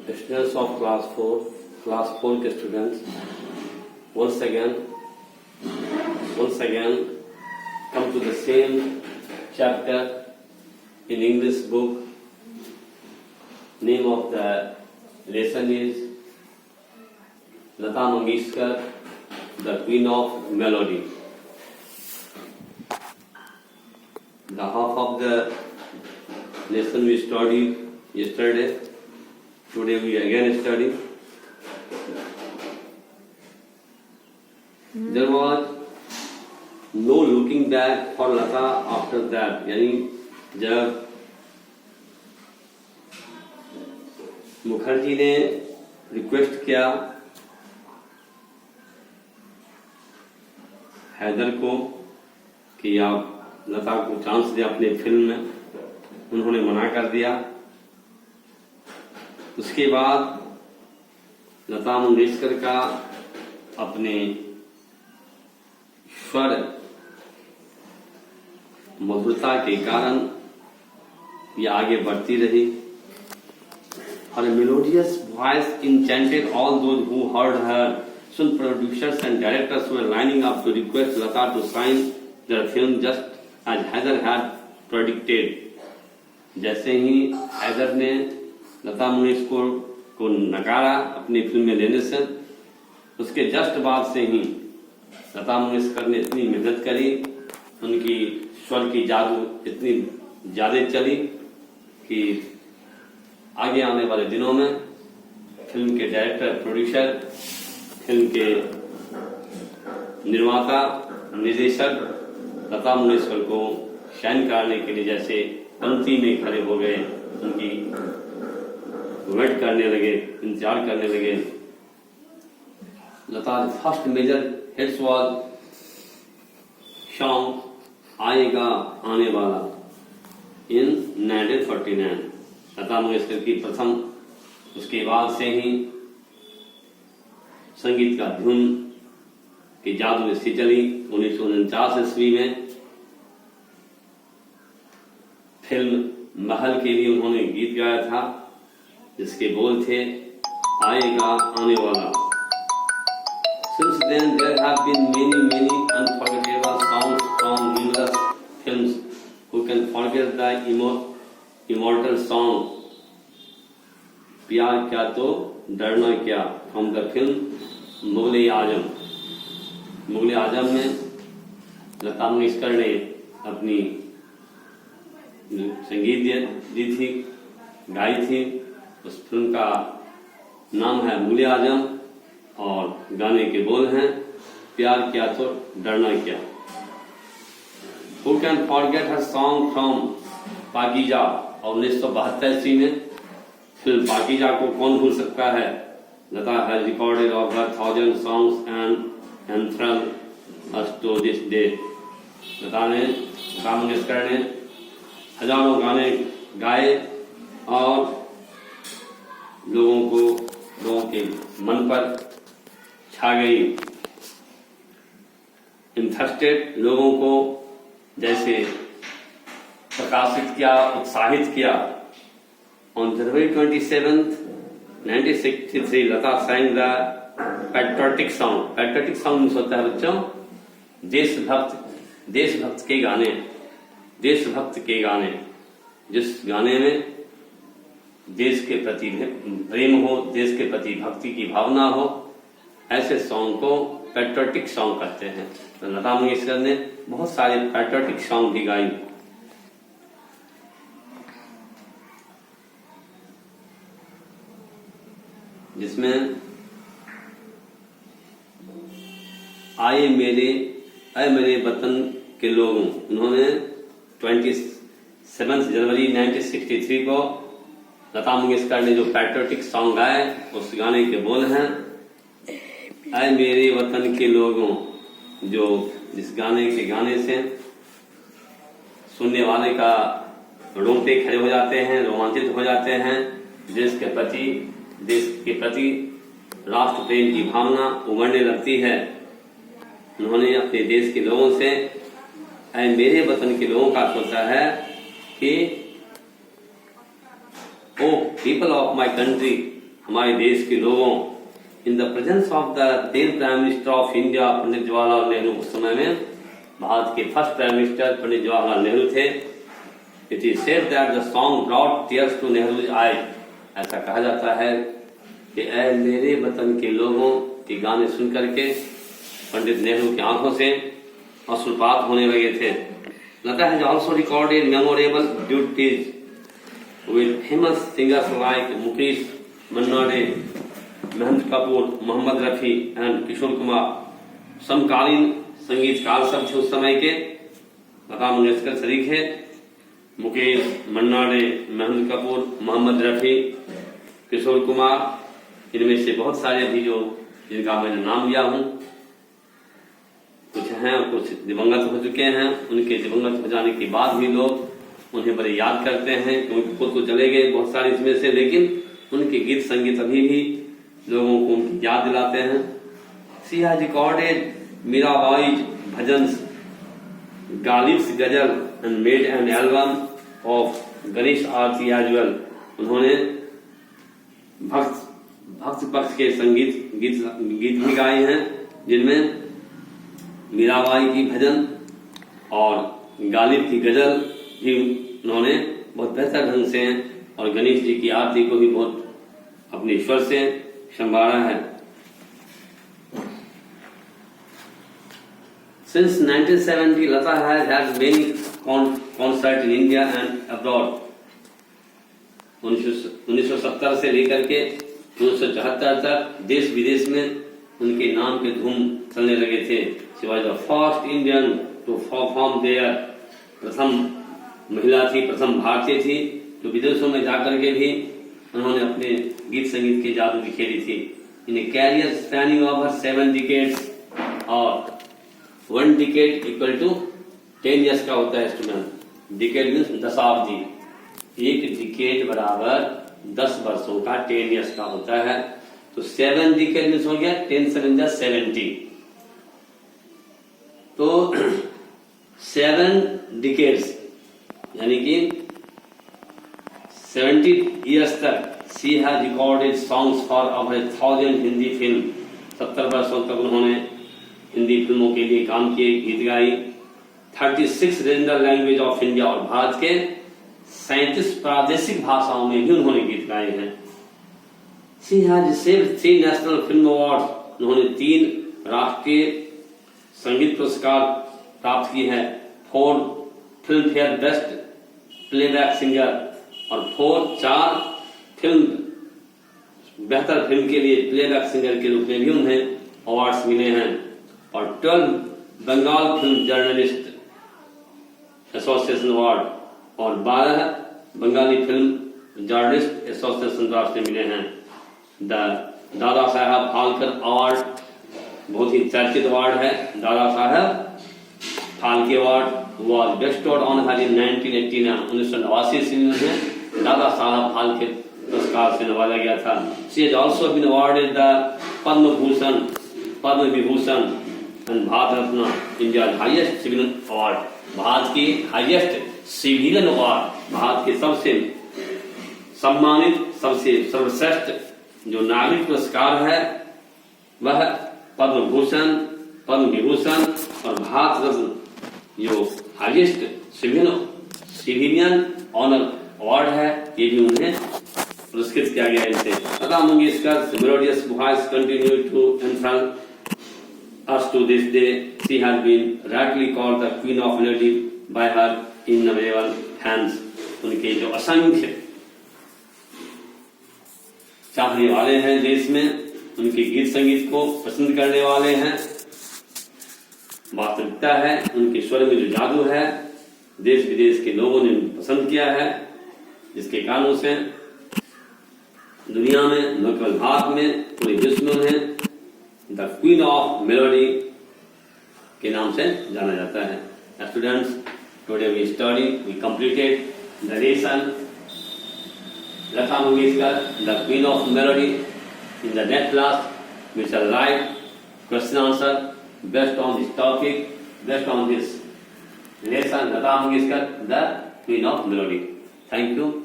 Students of class 4 के students, once again, come to the same chapter in English book. Name of the lesson is Lata Mangeshkar, the Queen of Melody. The half of the lesson we studied yesterday. Today we again study. There was no looking back for Lata after that. यानी जब मुखर्जी ने request किया हैदर को कि आप लता को chance दें अपने फिल्म में, उन्होंने मना कर दिया। उसके बाद लता मंगेशकर का अपने स्वर मधुरता के कारण ये आगे बढ़ती रही। Her melodious voice enchanted all those who heard her. Soon producers and directors were lining up to request Lata to sign their film just as Heather had predicted. जैसे ही हैदर ने लता मंगेशकर को नकारा अपनी फिल्म में लेने से, उसके जस्ट बाद से ही लता मंगेशकर ने इतनी मेहनत करी, उनकी स्वर की जादू इतनी ज्यादा चली कि आगे आने वाले दिनों में फिल्म के डायरेक्टर, प्रोड्यूसर, फिल्म के निर्माता, निर्देशक लता मंगेशकर को शाइन कराने के लिए जैसे पंक्ति में खड़े हो गए, उनकी वेट करने लगे, इंतजार करने लगे। Lata first major hits was song आएगा आने वाला इन 1949। लता मंगेशकर की प्रथम, उसके बाद से ही संगीत का धुन की जादू ऐसी चली। 1949 ईस्वी में फिल्म महल के लिए उन्होंने गीत गाया था, जिसके बोल थे आएगा आने वाला। Since then there have been many unforgettable songs from numerous films. Who can forget the immortal song प्यार क्या तो डरना क्या from the film मुगले आजम। मुगले आजम में लता मंगेशकर ने अपनी संगीत दी थी, गाई थी। उस फिल्म का नाम है मुगले आजम और गाने के बोल हैं प्यार क्या तो डरना क्या। Who can forget her song from पाकीजा और 1972 ईस्वी में फिल्म पाकीजा को कौन भूल सकता है। लता has recorded of her 1,000 songs and enthralled us to this day। Lata Mangeshkar ने हजारों गाने गाए और लोगों के मन पर छा गई। इंटरेस्टेड लोगों को जैसे प्रकाशित किया, उत्साहित किया। On January 27th, 1963, Lata sang the patriotic song। patriotic song होता है बच्चों देशभक्त के गाने, देशभक्त के गाने, जिस गाने में देश के प्रति प्रेम हो, देश के प्रति भक्ति की भावना हो, ऐसे सॉन्ग को पैट्रियोटिक सॉन्ग कहते हैं। तो लता मंगेशकर ने बहुत सारे पैट्रियोटिक सॉन्ग भी गाई। जिसमें आए मेरे वतन के लोगों, उन्होंने 27 जनवरी 1963 को लता मंगेशकर ने जो पैट्रियोटिक सॉन्ग गाए, उस गाने के बोल हैं ऐ मेरे वतन के लोगों, जो जिस गाने से सुनने वाले का रोंगटे खड़े हो जाते हैं, रोमांचित हो जाते हैं। देश के प्रति राष्ट्र प्रेम की भावना उमड़ने लगती है। उन्होंने अपने देश के लोगों से ऐ मेरे वतन के लोगों का सोचा है कि O people of my country, हमारे देश के लोगों, in the presence of the then prime minister of India Pandit Jawaharlal Nehru, उस समय में भारत के first prime minister Pandit Jawaharlal Nehru थे। It is said that the song brought tears to Nehru's eye. ऐसा कहा जाता है कि ऐ मेरे वतन के लोगों के गाने सुन करके पंडित नेहरू की आंखों से अश्रुपात होने लगे थे। Lata has also recorded memorable duets with famous singers like Mukesh, Manna Dey, Mahendra Kapoor, Mohammed Rafi and Kishore Kumar. समकालीन संगीतकार सब थे उस समय के। लता मंगेशकर शरीक है, मुकेश, मन्ना डे, महंत कपूर, मोहम्मद रफी, किशोर कुमार, इनमें से बहुत सारे भी जो जिनका मैंने नाम लिया हूं, कुछ हैं और कुछ दिवंगत हो चुके हैं। उनके दिवंगत हो जाने के बाद भी लोग उन्हें बड़े याद करते हैं, क्योंकि खुद तो चले गए बहुत सारे इसमें से, लेकिन उनके गीत संगीत अभी भी लोगों को उनकी याद दिलाते हैं। She has recorded Mirabai bhajans, Ghalib's ghazal and made an album of Ganesh aarti as well. उन्होंने भक्त पक्ष के गीत भी गाए हैं, जिनमें मीराबाई की भजन और गालिब की गजल भी उन्होंने बहुत बेहतर ढंग से, और गणेश जी की आरती को भी बहुत अपने ईश्वर से संवारा है। Since 1970, Lata has had many concerts in India and abroad. 1970 से लेकर के 1974 तक देश विदेश में उनके नाम के धूम चलने लगे थे। She was the first Indian to perform there. प्रथम महिला थी, प्रथम भारतीय थी जो विदेशों में जाकर के भी उन्होंने अपने गीत संगीत के जादू बिखेरी थी। इन ए कैरियर स्पैनिंग ओवर 7 decades, और 1 decade इक्वल टू 10 years का होता है इंस्ट्रूमेंट। डिकेड मीन्स दशाब्दी, एक डिकेड बराबर 10 वर्षों का 10 years का होता है। तो 7 decade मीन्स हो गया 10 7 जा 70। तो 7 decades यानी कि 70 years तक she has recorded songs for over 1000 Hindi film. 70 वर्षों तक उन्होंने हिंदी फिल्मों के लिए काम किए, गीत गाई। 36 रीजनल लैंग्वेज ऑफ इंडिया, और भारत के 37 प्रादेशिक भाषाओं में भी उन्होंने गीत गाए हैं। She has received 3 national film awards. उन्होंने 3 राष्ट्रीय संगीत पुरस्कार प्राप्त की है। 4 film fair best playback singer, और 4 फिल्म बेहतर फिल्म के लिए प्लेबैक सिंगर के रूप में भी उन्हें अवार्ड्स मिले हैं। और 12 Bengal film journalist association award, और 12 Bengali film journalist association award से मिले हैं। दादा साहब फाल्के अवार्ड बहुत ही चर्चित अवार्ड है। Dada Saheb Phalke award was bestowed on her in 1989। 1989 ईस्वी में दादा साहब फाल्के पुरस्कार से नवाजा गया था। She has also been awarded the Padma Bhushan, Padma Vibhushan and Bharat Ratna, India highest civilian award. Bharat की हाईएस्ट सिविलियन अवार्ड, भारत के सबसे सम्मानित, सबसे सर्वश्रेष्ठ जो नागरिक पुरस्कार है वह पद्म भूषण, पद्म विभूषण और भारत रत्न जो हाईएस्ट सिविलियन ऑनर अवार्ड है, ये भी उन्हें पुरस्कृत किया गया इनसे। Lata Mangeshkar melodious voice continue to enthral us to this day. She has been rightly called the Queen of Melody by her innumerable fans. उनके जो असंख्य चाहने वाले हैं देश में, उनके गीत संगीत को पसंद करने वाले हैं। वास्तविकता है उनके स्वर में जो जादू है देश विदेश के लोगों ने पसंद किया है, जिसके कारणों से दुनिया में, न केवल भारत में, पूरे विश्व में उन्हें द क्वीन ऑफ मेलोडी के नाम से जाना जाता है। Students, today we study, we completed the lesson Lata Mangeshkar, the queen of melody. In the next class we shall write question answer based on this topic, based on this lesson, Lata Mangeshkar, the Queen of Melody. Thank you.